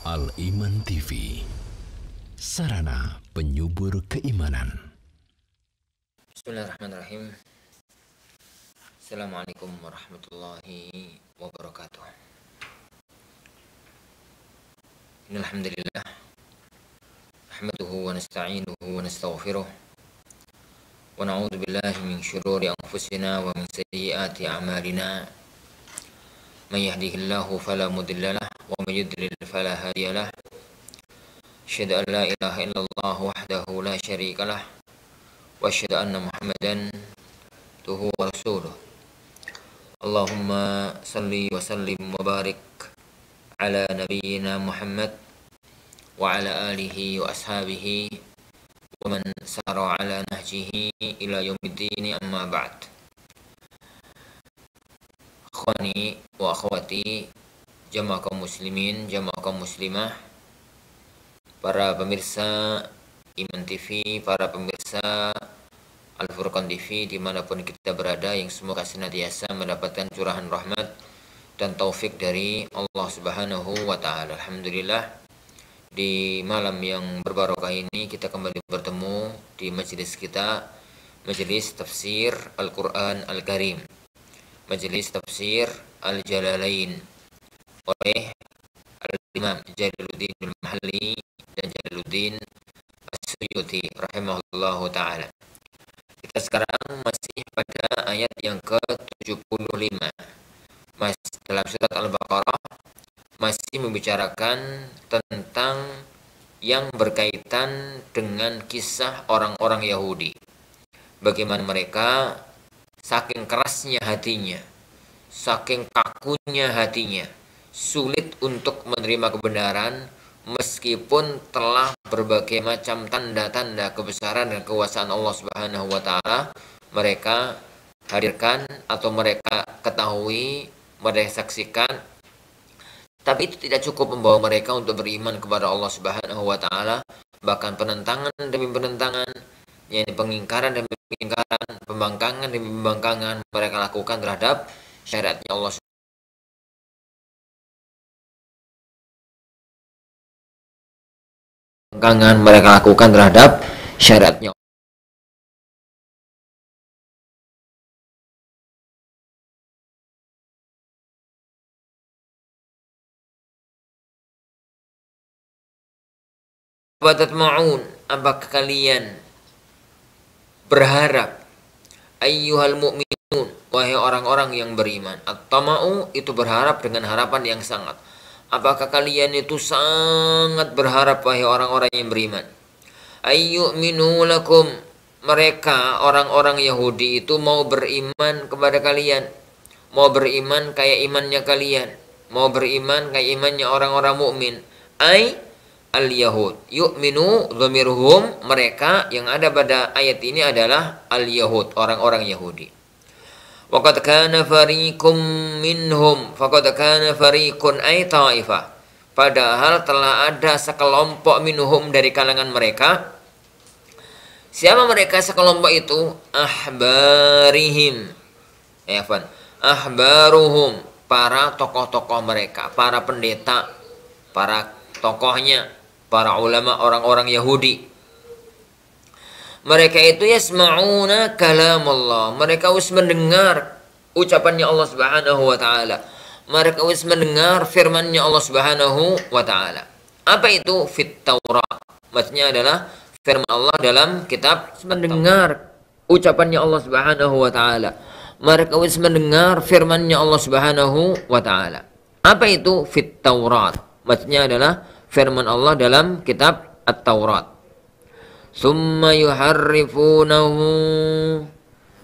Al-Iman TV, sarana penyubur keimanan. Bismillahirrahmanirrahim. Assalamualaikum warahmatullahi wabarakatuh. Innalhamdulillah nahmaduhu wa nasta'inuhu wa nastaghfiruh wa na'udzu billahi min syururi anfusina wa min sayyiati a'malina. Man yahdihillahu fala mudilla lahu wa man yudlil fala hadiya lahu. Asyhadu an la ilaha illallah wahdahu la syarika lahu wa asyhadu anna Muhammadan abduhu wa rasuluh. Allahumma salli wa sallim wa barik ala nabiyyina Muhammad wa ala alihi wa ashabihi wa man sara ala nahjihi ila yaumiddin, amma ba'd. Akhwani wa akhwati, jamaah kaum muslimin, jamaah kaum muslimah, para pemirsa Iman TV, para pemirsa Al-Furqan TV dimanapun kita berada, yang semoga senantiasa mendapatkan curahan rahmat dan taufik dari Allah Subhanahu wa Ta'ala. Alhamdulillah, di malam yang berbarokah ini kita kembali bertemu di majelis kita, majelis tafsir Al-Quran Al-Karim, majelis tafsir Al-Jalalain oleh Al-Imam Jalaluddin Al-Mahalli dan Jalaluddin As-Suyuti rahimahullahu ta'ala. Kita sekarang masih pada ayat yang ke-75. Dalam surat Al-Baqarah masih membicarakan tentang yang berkaitan dengan kisah orang-orang Yahudi. Bagaimana mereka saking kerasnya hatinya, saking kakunya hatinya, sulit untuk menerima kebenaran meskipun telah berbagai macam tanda-tanda kebesaran dan kekuasaan Allah Subhanahu wa Ta'ala mereka hadirkan atau mereka ketahui, mereka saksikan, tapi itu tidak cukup membawa mereka untuk beriman kepada Allah Subhanahu wa Ta'ala. Bahkan penentangan demi penentangan, yakni pengingkaran demi pengingkaran, pembangkangan demi pembangkangan mereka lakukan terhadap syariatnya Allah. Pembangkangan mereka lakukan terhadap syariatnya. Watatma'un, apakah kalian berharap, ayyuhal mu'minun, wahai orang-orang yang beriman. At-tama'u itu berharap dengan harapan yang sangat. Apakah kalian itu sangat berharap, wahai orang-orang yang beriman? Ayyu'minu lakum, mereka orang-orang Yahudi itu mau beriman kepada kalian, mau beriman kayak imannya kalian, mau beriman kayak imannya orang-orang mukmin. Al-Yahud, yu'minu dhamirhum, mereka yang ada pada ayat ini adalah Al-Yahud, orang-orang Yahudi. Waqad kana fariqum minhum, faqad kana fariqun ay ta'ifah, padahal telah ada sekelompok minhum dari kalangan mereka. Siapa mereka sekelompok itu? Ahbarihim, ahbaruhum, para tokoh-tokoh mereka, para pendeta, para tokohnya, para ulama orang-orang Yahudi. Mereka itu yasma'una kalam Allah, mereka harus mendengar ucapannya Allah Subhanahu wa Ta'ala, mereka harus mendengar firmannya Allah Subhanahu wa Ta'ala. Apa itu? Fit Taurat, maksudnya adalah firman Allah dalam kitab. Mendengar ucapannya Allah Subhanahu wa Ta'ala, mereka harus mendengar firmannya Allah Subhanahu wa Ta'ala. Apa itu? Fit Taurat, maksudnya adalah firman Allah dalam kitab At-Taurat. Summa yuharrifunahu,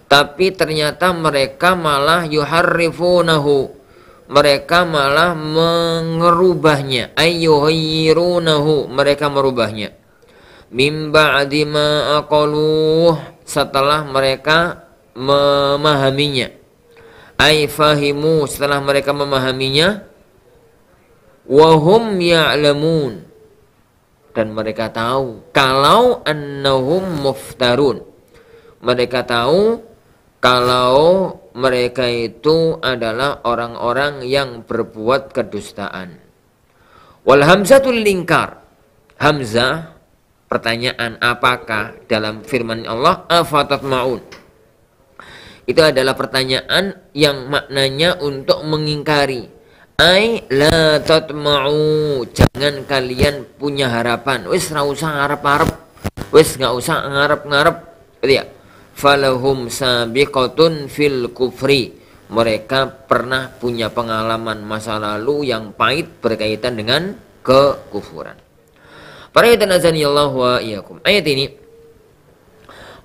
tapi ternyata mereka malah yuharrifunahu, mereka malah mengerubahnya. Ayyuhayyirunahu, mereka merubahnya. Mim ba'di ma aqaluh, setelah mereka memahaminya. Ay fahimu, setelah mereka memahaminya. Wahum ya'lamun, dan mereka tahu kalau annahum muftarun, mereka tahu kalau mereka itu adalah orang-orang yang berbuat kedustaan. Wal hamzatul lingkar. Hamzah pertanyaan, apakah dalam firman Allah afatatma'un. Itu adalah pertanyaan yang maknanya untuk mengingkari. Ai la tatma'u, jangan kalian punya harapan. Wis ra usah ngarep-ngarep. Wis enggak usah ngarep-ngarep. Gitu ya. Falahum sabiqatun fil kufri. Mereka pernah punya pengalaman masa lalu yang pahit berkaitan dengan kekufuran. Para yatanazani Allah wa iyyakum. Ayat ini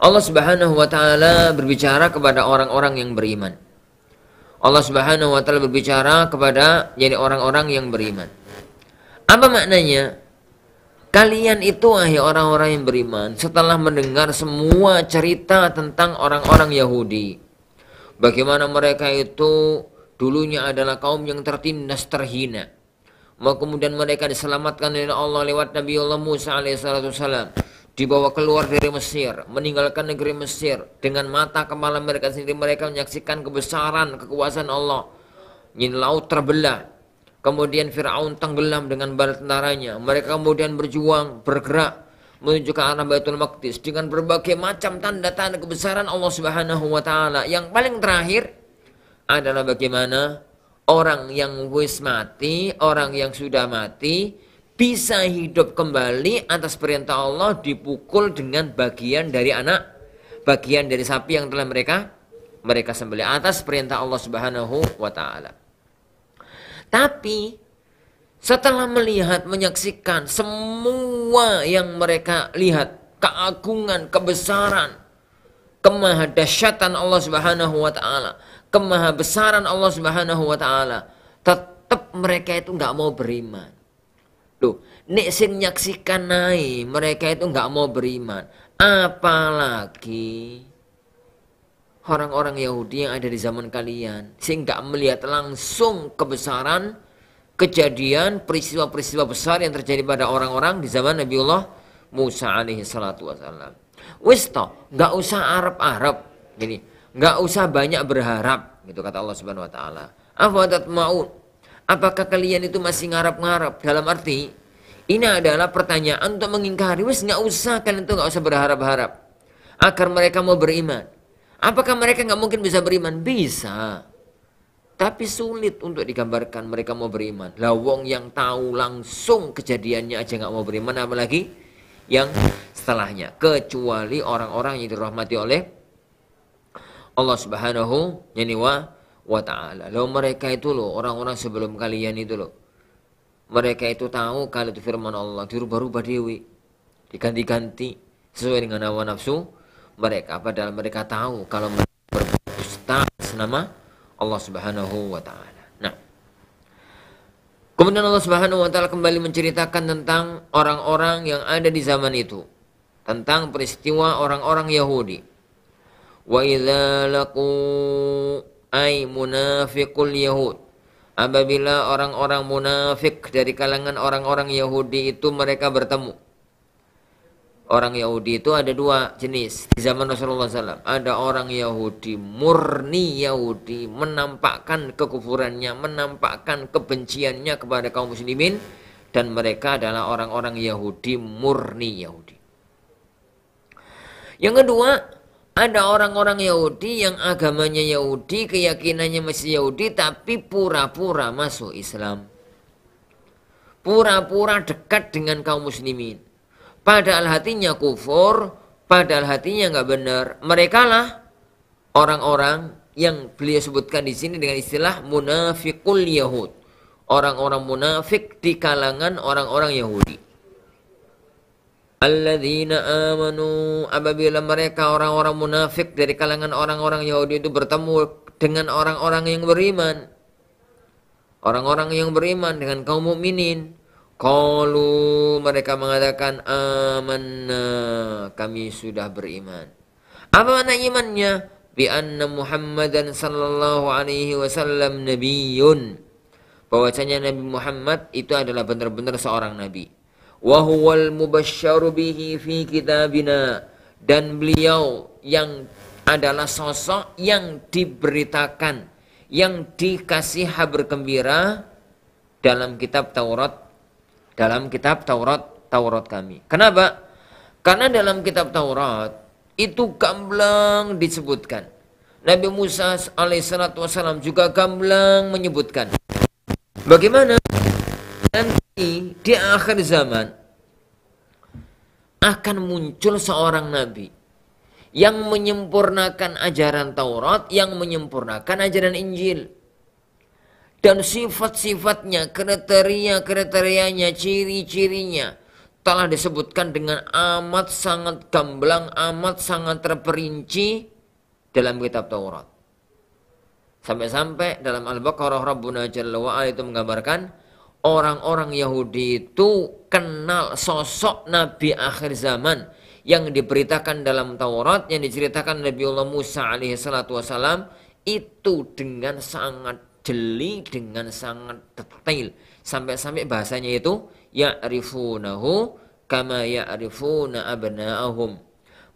Allah Subhanahu wa taala berbicara kepada orang-orang yang beriman. Allah Subhanahu wa taala berbicara kepada orang-orang yang beriman. Apa maknanya? Kalian itu wahai orang-orang yang beriman, setelah mendengar semua cerita tentang orang-orang Yahudi, bagaimana mereka itu dulunya adalah kaum yang tertindas, terhina. Kemudian mereka diselamatkan oleh Allah lewat Nabi Allah Musa alaihissalam, dibawa keluar dari Mesir, meninggalkan negeri Mesir. Dengan mata kepala mereka sendiri mereka menyaksikan kebesaran kekuasaan Allah. Laut terbelah, kemudian Fir'aun tenggelam dengan bala tentaranya. Mereka kemudian berjuang, bergerak menuju ke arah Baitul Maqdis dengan berbagai macam tanda-tanda kebesaran Allah Subhanahu wa taala. Yang paling terakhir adalah bagaimana orang yang wis mati, orang yang sudah mati bisa hidup kembali atas perintah Allah, dipukul dengan bagian dari sapi yang telah mereka sembelih atas perintah Allah Subhanahu wa taala. Tapi setelah melihat, menyaksikan semua yang mereka lihat, keagungan, kebesaran, kemahadasyatan Allah Subhanahu wa taala, kemahabesaran Allah Subhanahu wa taala, tetap mereka itu nggak mau beriman. Loh, nek sin nyaksikan naik, mereka itu nggak mau beriman. Apalagi orang-orang Yahudi yang ada di zaman kalian, sehingga melihat langsung kebesaran, kejadian, peristiwa-peristiwa besar yang terjadi pada orang-orang di zaman Nabiullah Musa alaihi salatu wasallam. Wis toh, nggak usah arep-arep, gini, nggak usah banyak berharap, gitu kata Allah Subhanahu wa taala. Afatatma'un, apakah kalian itu masih ngarep-ngarep? Dalam arti ini adalah pertanyaan untuk mengingkari. Wis nggak usah, kalian itu nggak usah berharap-harap agar mereka mau beriman. Apakah mereka nggak mungkin bisa beriman? Bisa, tapi sulit untuk digambarkan mereka mau beriman. Lawong yang tahu langsung kejadiannya aja nggak mau beriman, apalagi yang setelahnya. Kecuali orang-orang yang dirahmati oleh Allah Subhanahu wa ta'ala. Lalu mereka itu loh, orang-orang sebelum kalian itu loh, mereka itu tahu kalau itu firman Allah dirubah-rubah dewi, diganti-ganti sesuai dengan hawa nafsu mereka. Padahal mereka tahu kalau mereka berdusta atas nama Allah Subhanahu wa ta'ala. Nah, kemudian Allah Subhanahu wa ta'ala kembali menceritakan tentang orang-orang yang ada di zaman itu, tentang peristiwa orang-orang Yahudi. Wa idza laqu ay munafiqul yahud, apabila orang-orang munafik dari kalangan orang-orang Yahudi itu mereka bertemu. Orang Yahudi itu ada dua jenis di zaman Rasulullah SAW. Ada orang Yahudi murni Yahudi, menampakkan kekufurannya, menampakkan kebenciannya kepada kaum muslimin, dan mereka adalah orang-orang Yahudi murni Yahudi. Yang kedua, ada orang-orang Yahudi yang agamanya Yahudi, keyakinannya masih Yahudi, tapi pura-pura masuk Islam, pura-pura dekat dengan kaum muslimin, padahal hatinya kufur, padahal hatinya nggak benar. Mereka lah orang-orang yang beliau sebutkan di sini dengan istilah munafiqul Yahud, orang-orang munafik di kalangan orang-orang Yahudi. Alladzina amanu, apabila mereka orang-orang munafik dari kalangan orang-orang Yahudi itu bertemu dengan orang-orang yang beriman, orang-orang yang beriman dengan kaum mukminin, qalu, mereka mengatakan amanna, kami sudah beriman. Apa makna imannya? Bi anna Muhammadan sallallahu alaihi wasallam nabiyyun, bahwasanya Nabi Muhammad itu adalah benar-benar seorang nabi. Wa huwal mubasysyaru bihi fi kitabina, dan beliau yang adalah sosok yang diberitakan, yang dikasih kabar gembira dalam kitab Taurat dalam kitab Taurat kami. Kenapa? Karena dalam kitab Taurat itu gamblang disebutkan. Nabi Musa alaihissalatu wassalam juga gamblang menyebutkan bagaimana nanti di akhir zaman akan muncul seorang nabi yang menyempurnakan ajaran Taurat, yang menyempurnakan ajaran Injil. Dan sifat-sifatnya, kriteria-kriterianya, ciri-cirinya telah disebutkan dengan amat sangat gamblang, amat sangat terperinci dalam kitab Taurat. Sampai-sampai dalam Al-Baqarah Rabbuna Jalla wa'ala itu menggambarkan orang-orang Yahudi itu kenal sosok Nabi akhir zaman yang diberitakan dalam Taurat, yang diceritakan Nabiullah Musa alaihi salatu wassalam itu dengan sangat jeli, dengan sangat detail, sampai-sampai bahasanya itu ya'rifunahu kama ya'rifuna abna'ahum.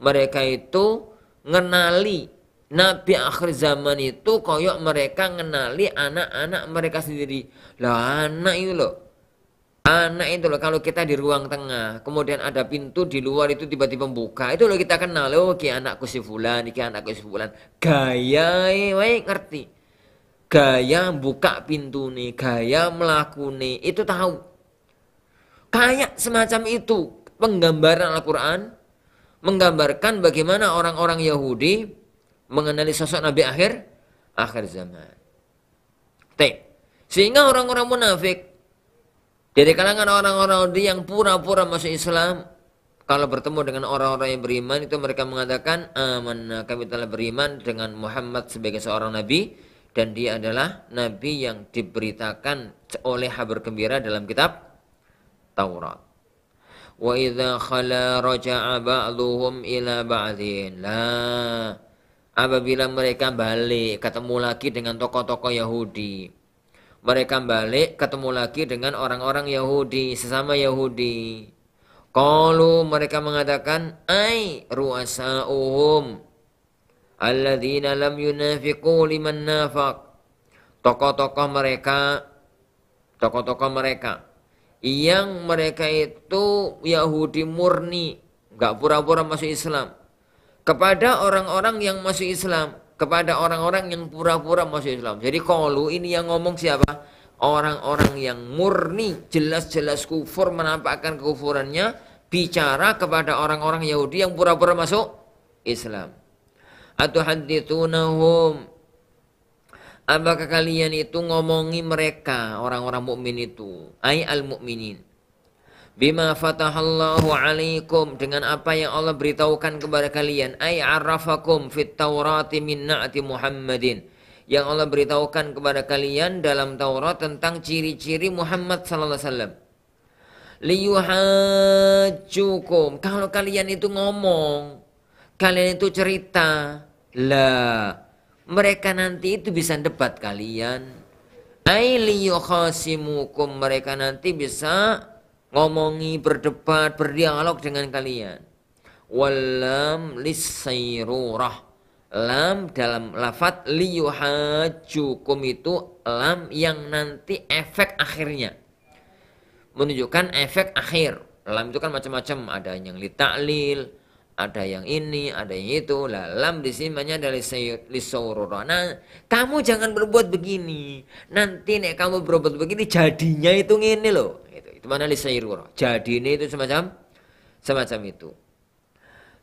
Mereka itu ngenali Nabi akhir zaman itu koyok mereka ngenali anak-anak mereka sendiri. Lah anak itu loh, kalau kita di ruang tengah, kemudian ada pintu di luar itu tiba-tiba buka, itu loh kita kenal, oh ki anakku si fulan, ki anakku si fulan. Gaya ngerti. Gaya buka pintu nih, gaya melakuni, itu tahu. Kayak semacam itu penggambaran Al-Quran, menggambarkan bagaimana orang-orang Yahudi mengenali sosok Nabi akhir zaman. Sehingga orang-orang munafik dari kalangan orang-orang Yahudi yang pura-pura masuk Islam, kalau bertemu dengan orang-orang yang beriman itu mereka mengatakan amanna, kami telah beriman dengan Muhammad sebagai seorang nabi, dan dia adalah nabi yang diberitakan oleh kabar gembira dalam kitab Taurat. Wa idza khala raja'a ba'dhum ila ba'dhin. Lah, apabila mereka balik ketemu lagi dengan tokoh-tokoh Yahudi, mereka balik ketemu lagi dengan orang-orang Yahudi, sesama Yahudi. Qalu, mereka mengatakan, ai ru'asa'uhum alladzina lam yunafiqu liman nafaq. Tokoh-tokoh mereka yang mereka itu Yahudi murni, enggak pura-pura masuk Islam, kepada orang-orang yang masuk Islam, kepada orang-orang yang pura-pura masuk Islam. Jadi qalu ini yang ngomong siapa? Orang-orang yang murni, jelas-jelas kufur, menampakkan kekufurannya, bicara kepada orang-orang Yahudi yang pura-pura masuk Islam. Atuhadditsunahum, apakah kalian itu ngomongi mereka orang-orang mukmin itu, ai al-mukminin, bima fatahallahu alaikum, dengan apa yang Allah beritahukan kepada kalian, ai arrafakum fit taurati min na'ti Muhammadin, yang Allah beritahukan kepada kalian dalam Taurat tentang ciri-ciri Muhammad sallallahu alaihi wasallam. Liyuhajjukum, kalau kalian itu ngomong, kalian itu cerita, lah mereka nanti itu bisa debat kalian. Ai liyukhasimukum, mereka nanti bisa ngomongi, berdebat, berdialog dengan kalian. Walam lisayrurah, lam dalam lafadz liyuhajjukum itu lam yang nanti efek akhirnya menunjukkan efek akhir. Lam itu kan macam-macam, ada yang li ta'lil, ada yang ini, ada yang itu. Lah lam di sini ada lisayrurah. Nah, kamu jangan berbuat begini. Nanti nek kamu berbuat begini jadinya itu ngene loh. Itu mana lisayrurah. Jadi ini itu semacam itu.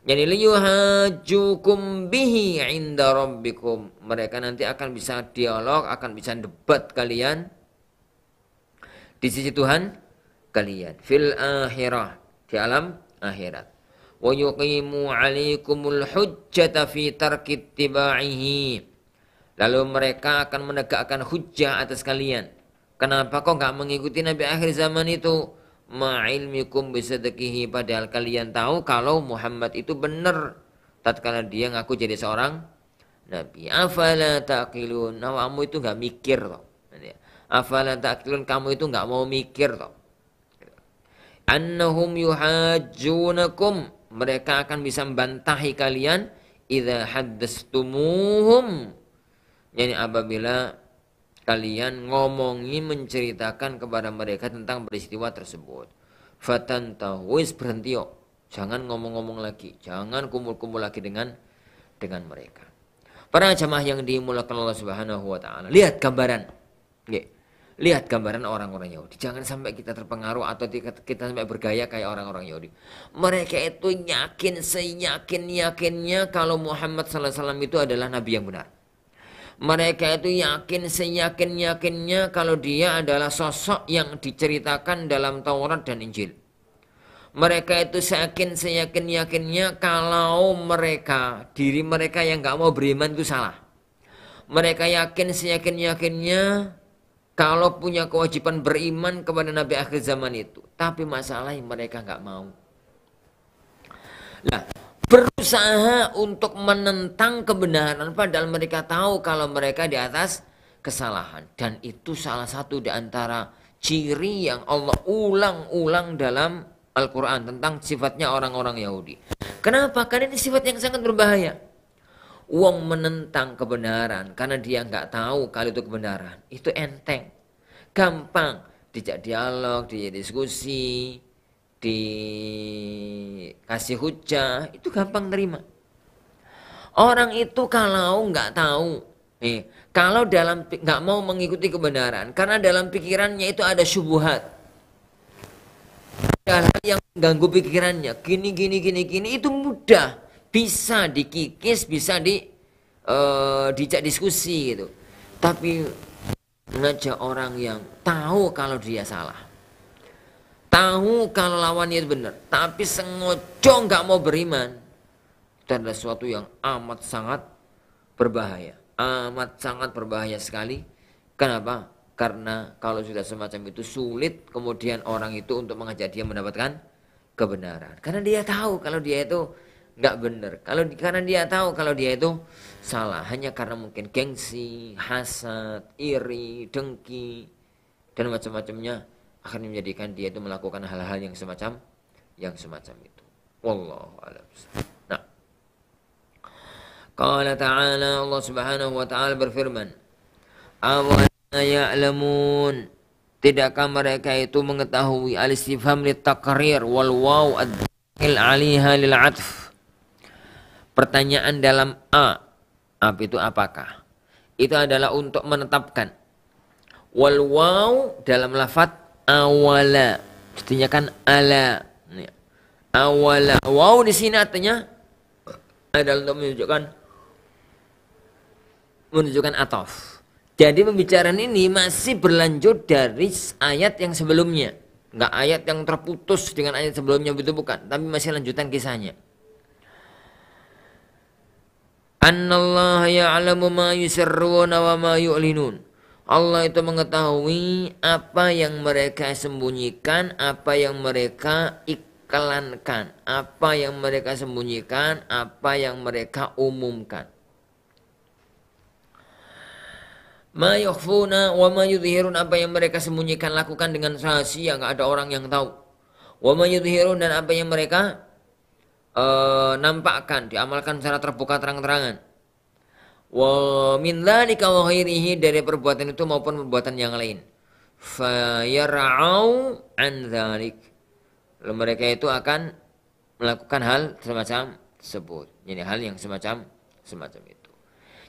Jadi liyuhajjukum bihi inda rabbikum. Mereka nanti akan bisa dialog, akan bisa debat kalian di sisi Tuhan kalian. Fil akhirah, di alam akhirat. Wa yuqimu alaikumul hujjata fi tarki ittiba'ihi. Lalu mereka akan menegakkan hujjah atas kalian. Kenapa kok enggak mengikuti Nabi akhir zaman itu? Ma'ilmikum bisadqihi, padahal kalian tahu kalau Muhammad itu benar tatkala dia ngaku jadi seorang nabi. Afala taqilun, kamu itu enggak mikir toh. Afala taqilun, kamu itu enggak mau mikir toh. Annahum yuhajjunakum, mereka akan bisa membantahi kalian idza haddastumuhum, yani apabila kalian ngomongi menceritakan kepada mereka tentang peristiwa tersebut. Fatantahu, wis berhenti yo. Jangan ngomong-ngomong lagi, jangan kumpul-kumpul lagi dengan mereka. Para jamaah yang dimulakan Allah Subhanahu wa taala, lihat gambaran. Nggih. Lihat gambaran orang-orang Yahudi. Jangan sampai kita terpengaruh atau kita sampai bergaya kayak orang-orang Yahudi. Mereka itu yakin seyakin-yakinnya kalau Muhammad sallallahu alaihi wasallam itu adalah nabi yang benar. Mereka itu yakin seyakin-yakinnya kalau dia adalah sosok yang diceritakan dalam Taurat dan Injil. Mereka itu yakin seyakin-yakinnya kalau diri mereka yang gak mau beriman itu salah. Mereka yakin seyakin-yakinnya kalau punya kewajiban beriman kepada Nabi akhir zaman itu. Tapi masalahnya mereka nggak mau. Nah, berusaha untuk menentang kebenaran padahal mereka tahu kalau mereka di atas kesalahan. Dan itu salah satu di antara ciri yang Allah ulang-ulang dalam Al-Quran tentang sifatnya orang-orang Yahudi. Kenapa? Karena ini sifat yang sangat berbahaya. Wong menentang kebenaran karena dia nggak tahu kalau itu kebenaran, itu enteng, gampang dijak dialog, dijak diskusi, dikasih hujah, itu gampang terima. Orang itu kalau nggak tahu, kalau nggak mau mengikuti kebenaran karena dalam pikirannya itu ada syubhat, hal yang mengganggu pikirannya, gini, itu mudah. Bisa dikikis, bisa dijak diskusi gitu. Tapi ngajak orang yang tahu kalau dia salah, tahu kalau lawannya itu benar, tapi sengojo nggak mau beriman, itu adalah sesuatu yang amat sangat berbahaya sekali. Kenapa? Karena kalau sudah semacam itu sulit kemudian orang itu untuk mengajak dia mendapatkan kebenaran, karena dia tahu kalau dia itu nggak benar, karena dia tahu kalau dia itu salah, hanya karena mungkin gengsi, hasad, iri, dengki dan macam-macamnya akhirnya menjadikan dia itu melakukan hal-hal yang semacam itu. Wallahu a'lam. Nah, qala ta'ala, Allah Subhanahu wa taala berfirman, awana ya'lamun, tidakkah mereka itu mengetahui, al-istifham lit-taqrir wal waw ad-dakhil 'alaiha lil 'atf. Pertanyaan dalam apa itu apakah? Itu adalah untuk menetapkan. Wal waw dalam lafaz awala, artinya kan ala. Awala. Waw di sini artinya adalah untuk menunjukkan ataf. Jadi pembicaraan ini masih berlanjut dari ayat yang sebelumnya. Enggak ayat yang terputus dengan ayat sebelumnya, itu bukan, tapi masih lanjutan kisahnya. Annallaha ya'lamu ma yusirruna wa ma yu'linun. Allah itu mengetahui apa yang mereka sembunyikan, apa yang mereka iklankan, apa yang mereka sembunyikan, apa yang mereka umumkan. Ma yukhfuna wa ma yudhirun, apa yang mereka sembunyikan lakukan dengan rahasia, enggak ada orang yang tahu. Wa ma yudhirun, dan apa yang mereka nampakkan, diamalkan secara terbuka terang-terangan. Wa min dzalika wa ghairihi, dari perbuatan itu maupun perbuatan yang lain. Fa yar'au an dzalik, lalu mereka itu akan melakukan hal semacam tersebut. Jadi hal yang semacam itu.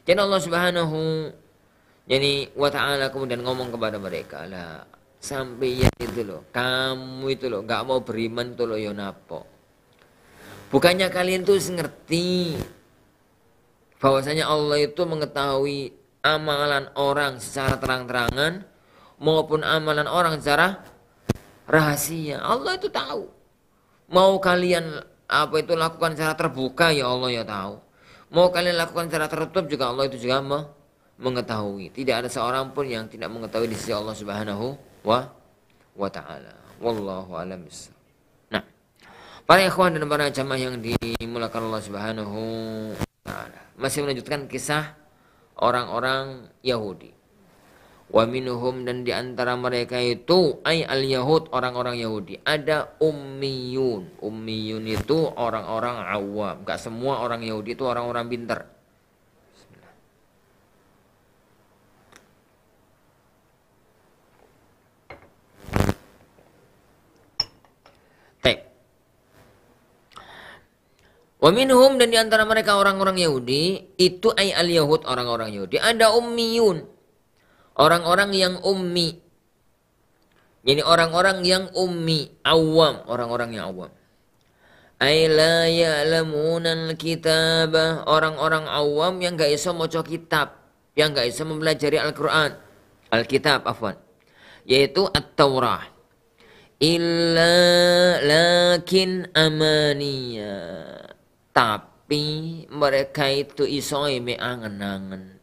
Jadi Allah Subhanahu wa ta'ala kemudian ngomong kepada mereka, lah sampai itu loh, kamu itu loh enggak mau beriman itu loh, yo napo. Bukannya kalian tuh ngerti bahwasanya Allah itu mengetahui amalan orang secara terang-terangan maupun amalan orang secara rahasia. Allah itu tahu. Mau kalian lakukan secara terbuka, ya Allah ya tahu. Mau kalian lakukan secara tertutup juga Allah itu juga mengetahui. Tidak ada seorang pun yang tidak mengetahui di sisi Allah Subhanahu wa ta'ala. Wallahu a'lam bishawab. Para ikhwan dan para jamaah yang dimulakan Allah Subhanahu wa ta'ala, masih melanjutkan kisah orang-orang Yahudi. Wa minhum, dan di antara mereka itu al-Yahud, orang-orang Yahudi, ada ummiyun. Ummiyun itu orang-orang awam. Enggak semua orang Yahudi itu orang-orang pintar. Wa minhum, dan di antara mereka orang-orang Yahudi, itu ay al-Yahud, orang-orang Yahudi, ada ummiyun, orang-orang yang ummi. Jadi orang-orang yang ummi, awam, orang-orang yang awam. Ay la ya'lamunal kitabah, orang-orang awam yang gak bisa maca kitab, yang gak bisa mempelajari Al-Quran, Alkitab afwan, yaitu At-Taurah. Illa lakin amaniya, tapi mereka itu isoi me angen-angen.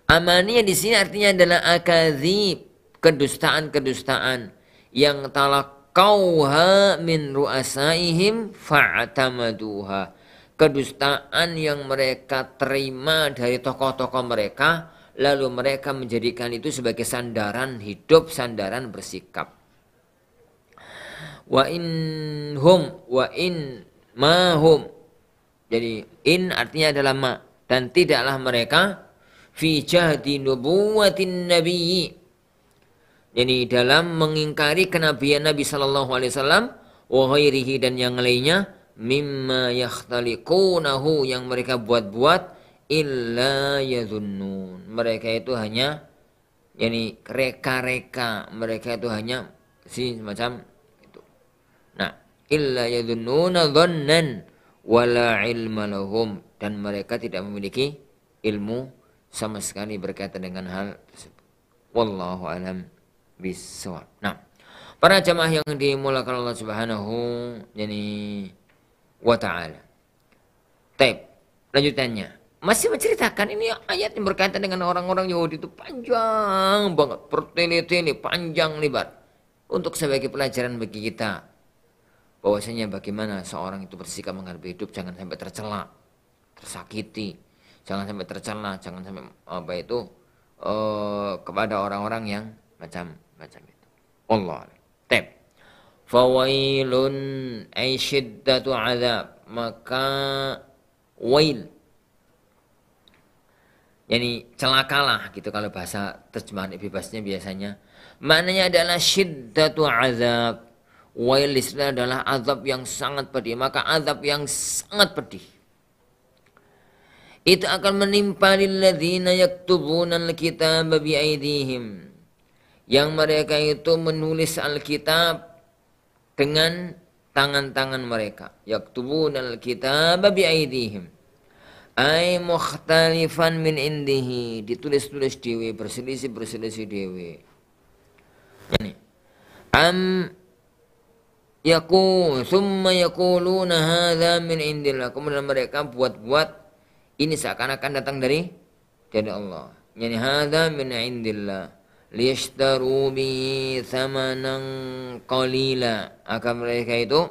Amaniya di sini artinya adalah akadzib, kedustaan-kedustaan yang talaqauha min ru'asaihim fa'tamaduha, kedustaan yang mereka terima dari tokoh-tokoh mereka, lalu mereka menjadikan itu sebagai sandaran hidup, sandaran bersikap. Wa in ma hum, jadi in artinya adalah ma, dan tidaklah mereka fi jahdi nubuwatin nabiyyi, jadi dalam mengingkari kenabian Nabi sallallahu alaihi wasallam, wa ghairihi, dan yang lainnya, mimma yakhtaliqunahu, yang mereka buat-buat, illa yadhunnun, mereka itu hanya yani reka-reka, mereka itu hanya semacam itu. Nah, illa yadhunnuna dhannan wala ilma lahum, dan mereka tidak memiliki ilmu sama sekali berkaitan dengan hal tersebut. Wallahu alam bisawab. Nah, para jamaah yang dimulakan Allah Subhanahu wa taala. Taib, lanjutannya masih menceritakan ini ayat yang berkaitan dengan orang-orang Yahudi, itu panjang banget, bertele-tele, panjang lebar, untuk sebagai pelajaran bagi kita bahwasanya bagaimana seorang itu bersikap menghadapi hidup, jangan sampai tercela, tersakiti, jangan sampai tercela, jangan sampai kepada orang-orang yang macam itu. Allah. Tab. Fawailun ay syiddatu azab, maka wail, yani celakalah gitu kalau bahasa terjemahan bebasnya biasanya. Maknanya adalah syiddatu azab. Wail istilah adalah azab yang sangat pedih, maka azab yang sangat pedih itu akan menimpa lilladzina yaktubuna alkitaba biaidihim, yang mereka itu menulis Alkitab dengan tangan-tangan mereka. Yaktubuna alkitaba biaidihim ay mukhtalifan min indihi, ditulis-tulis dewe, berselisih dewe. Yani summa yaquluna hadza min indillah, kemudian mereka buat-buat ini seakan-akan datang dari Allah. Yani hadza min indillah liyashtaru bi thamanan qalila, akan mereka itu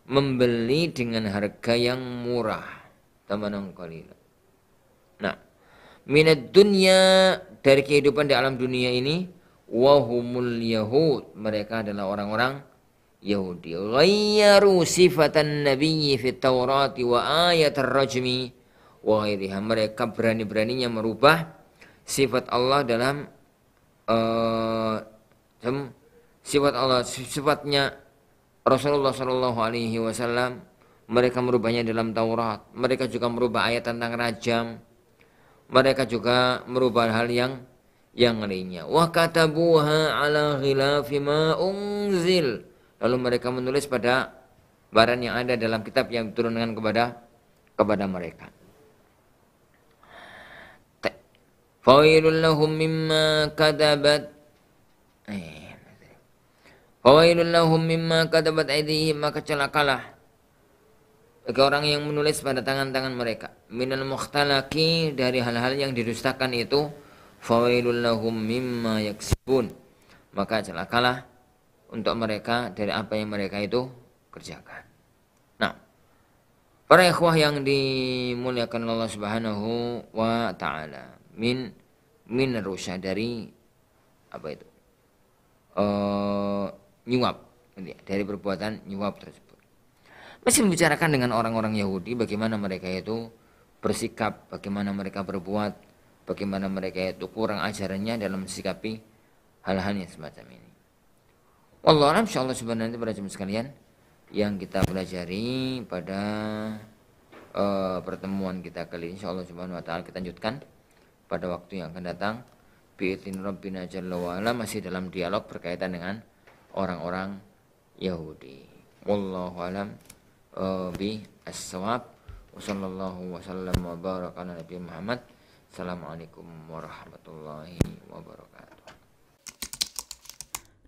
membeli dengan harga yang murah, thamanan qalila. Nah, minad dunya, dari kehidupan di alam dunia ini, wahumul yahud, mereka adalah orang-orang Yahudi. Ghayyaru sifatan nabiyyi fit Taurati wa ayat ar-rajmi wa ghairiha, mereka berani-beraninya merubah sifat Allah dalam sifat Allah, sifatnya Rasulullah Shallallahu Alaihi Wasallam, mereka merubahnya dalam Taurat. Mereka juga merubah ayat tentang rajam. Mereka juga merubah hal yang lainnya. Wa katabuha ala khilafi ma unzil, lalu mereka menulis pada barang yang ada dalam kitab yang diturunkan kepada mereka. Fawailul lahum mimma katabat aydihim, maka celakalah bagi orang yang menulis pada tangan-tangan mereka, minal mukhtalaki, dari hal-hal yang didustakan itu. Fawailul lahum mimma yaksibun, maka celakalah untuk mereka dari apa yang mereka itu kerjakan. Nah, para ikhwah yang dimuliakan Allah Subhanahu wa taala, min rusya, dari apa itu? Nyuap, dari perbuatan nyuap tersebut. Masih membicarakan dengan orang-orang Yahudi bagaimana mereka itu bersikap, bagaimana mereka berbuat, bagaimana mereka itu kurang ajarannya dalam mensikapi hal-hal yang semacam ini. Wallahu a'lam. Insyaallah sebenarnya para jemaah sekalian, yang kita pelajari pada pertemuan kita kali ini. Insyaallah subhanahu wa ta'ala kita lanjutkan pada waktu yang akan datang. Bi'idhin Rabbina Jalla wa'ala, masih dalam dialog berkaitan dengan orang-orang Yahudi. Wallahu alam bi as-shawab. Wassallallahu wasallam wa baraka ala Nabi Muhammad. Assalamualaikum warahmatullahi wabarakatuh.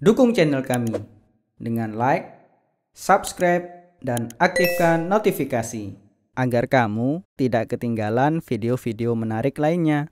Dukung channel kami dengan like, subscribe, dan aktifkan notifikasi agar kamu tidak ketinggalan video-video menarik lainnya.